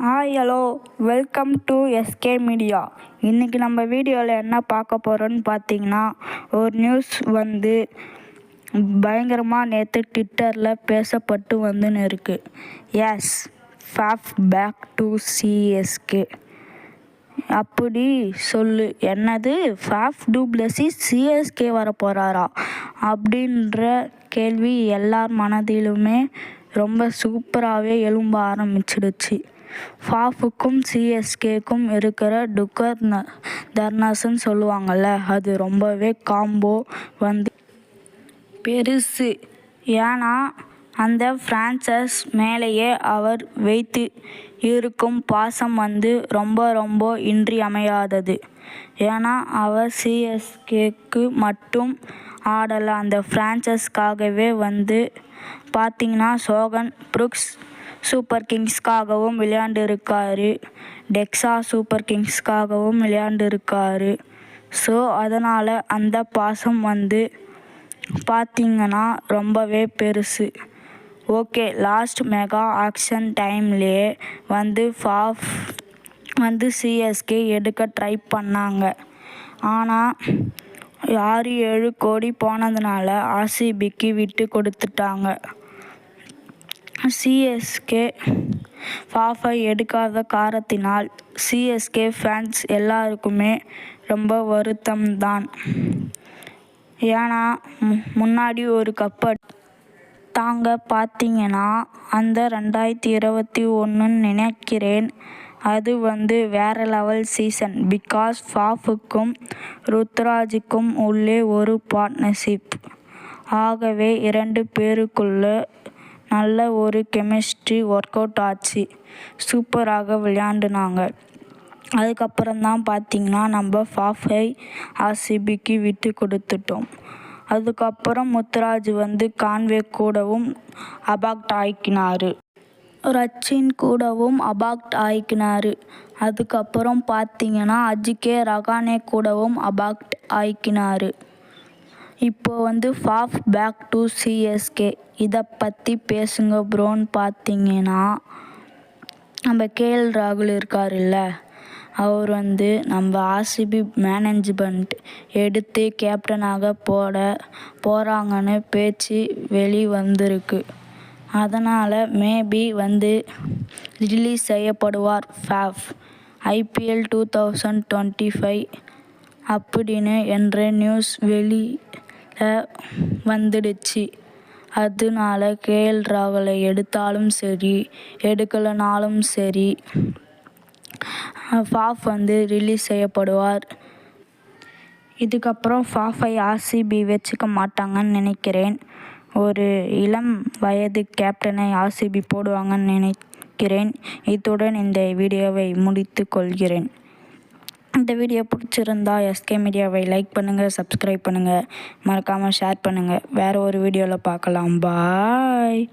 Hi hello welcome to SK media. இன்றைக்கி நம்ம வீடியோவில் என்ன பார்க்க போகிறோன்னு பார்த்தீங்கன்னா, ஒரு நியூஸ் பயங்கரமாக நேற்று ட்விட்டரில் பேசப்பட்டு வந்துன்னு இருக்குது. Yes, Faf back to CSK அப்படி சொல்லு. என்னது, ஃபாஃப் டு பிளஸிஸ் சிஎஸ்கே வர போகிறாரா அப்படின்ற கேள்வி எல்லார் மனதிலுமே ரொம்ப சூப்பராகவே எழும்ப ஆரம்பிச்சிடுச்சு. ஃபாஃபுக்கும் சிஎஸ்கேக்கும் இருக்கிற டுக்கர் தர்னாஸ்ன்னு சொல்லுவாங்கள்ல, அது ரொம்பவே காம்போ பெருசு. ஏன்னா அந்த ஃப்ரான்சைஸ் மேலேயே அவர் வைத்து இருக்கும் பாசம் ரொம்ப ரொம்ப இன்றியமையாதது. ஏன்னா அவர் சிஎஸ்கேக்கு மட்டும் ஆடலை, அந்த ஃப்ரான்சைஸ்க்காகவே பார்த்திங்கன்னா சோகன் புரூக்ஸ் சூப்பர் கிங்ஸ்க்காகவும் விளையாண்டுருக்காரு, டெக்ஸா சூப்பர் கிங்ஸ்க்காகவும் விளையாண்டுருக்காரு. ஸோ அதனால் அந்த பாசம் பார்த்திங்கன்னா ரொம்பவே பெருசு. ஓகே, லாஸ்ட் மெகா ஆக்ஷன் டைம்லேயே ஃபாஃப் சிஎஸ்கே எடுக்க ட்ரை பண்ணாங்க. ஆனால் 6-7 கோடி போனதுனால ஆர்சிபிக்கு விட்டு கொடுத்துட்டாங்க. சிஎஸ்கே ஃபாஃபை எடுக்காத காரணத்தினால் சிஎஸ்கே ஃபேன்ஸ் எல்லாருக்குமே ரொம்ப வருத்தம்தான். ஏன்னா முன்னாடி ஒரு கப் தாங்க பார்த்திங்கன்னா அந்த 2021 நினைக்கிறேன். அது வேறு லெவல் சீசன். பிகாஸ் ஃபாஃபுக்கும் ருத்ராஜுக்கும் உள்ளே ஒரு பார்ட்னர்ஷிப். ஆகவே 2 பேருக்குள்ள நல்ல ஒரு கெமிஸ்ட்ரி ஒர்க் அவுட் ஆச்சு. சூப்பராக விளையாண்டுனாங்க. அதுக்கப்புறம்தான் பார்த்திங்கன்னா நம்ம ஃபாஃபை ஆர்சிபிக்கு விட்டு கொடுத்துட்டோம். அதுக்கப்புறம் முத்துராஜ் கான்வே கூடவும் அபாக்ட் ஆக்கினார், ரச்சின் கூடவும் அபாக்ட் ஆக்கினார். அதுக்கப்புறம் பார்த்திங்கன்னா அஜிகே ரஹானே கூடவும் அபாக்ட் ஆக்கினார். இப்போ ஃபாஃப் பேக் டு சிஎஸ்கே இதை பற்றி பேசுங்க ப்ரோன்னு பார்த்தீங்கன்னா, நம்ம கேஎல் ராகுல் இருக்காருல்ல, அவர் நம்ம ஆர்சிபி மேனேஜ்மெண்ட் எடுத்து கேப்டனாக போகிறாங்கன்னு பேச்சு வந்திருக்கு. அதனால் மேபி ரிலீஸ் செய்யப்படுவார் ஃபாஃப் IPL 2025 அப்படின்னு என்ற நியூஸ் வந்துடுச்சு. அதனால கேஎல் ராகுலை எடுத்தாலும் சரி எடுக்கலைனாலும் சரி ஃபாஃப் ரிலீஸ் செய்யப்படுவார். இதுக்கப்புறம் ஃபாஃபை ஆர்சிபி வச்சுக்க மாட்டாங்கன்னு நினைக்கிறேன். ஒரு இளம் வயது கேப்டனை ஆர்சிபி போடுவாங்கன்னு நினைக்கிறேன். இத்துடன் இந்த வீடியோவை முடித்து கொள்கிறேன். இந்த வீடியோ பிடிச்சிருந்தா எஸ்கே மீடியாவை லைக் பண்ணுங்கள், சப்ஸ்கிரைப் பண்ணுங்கள், மறக்காமல் ஷேர் பண்ணுங்கள். வேறு ஒரு வீடியோவில் பார்க்கலாம். பாய்.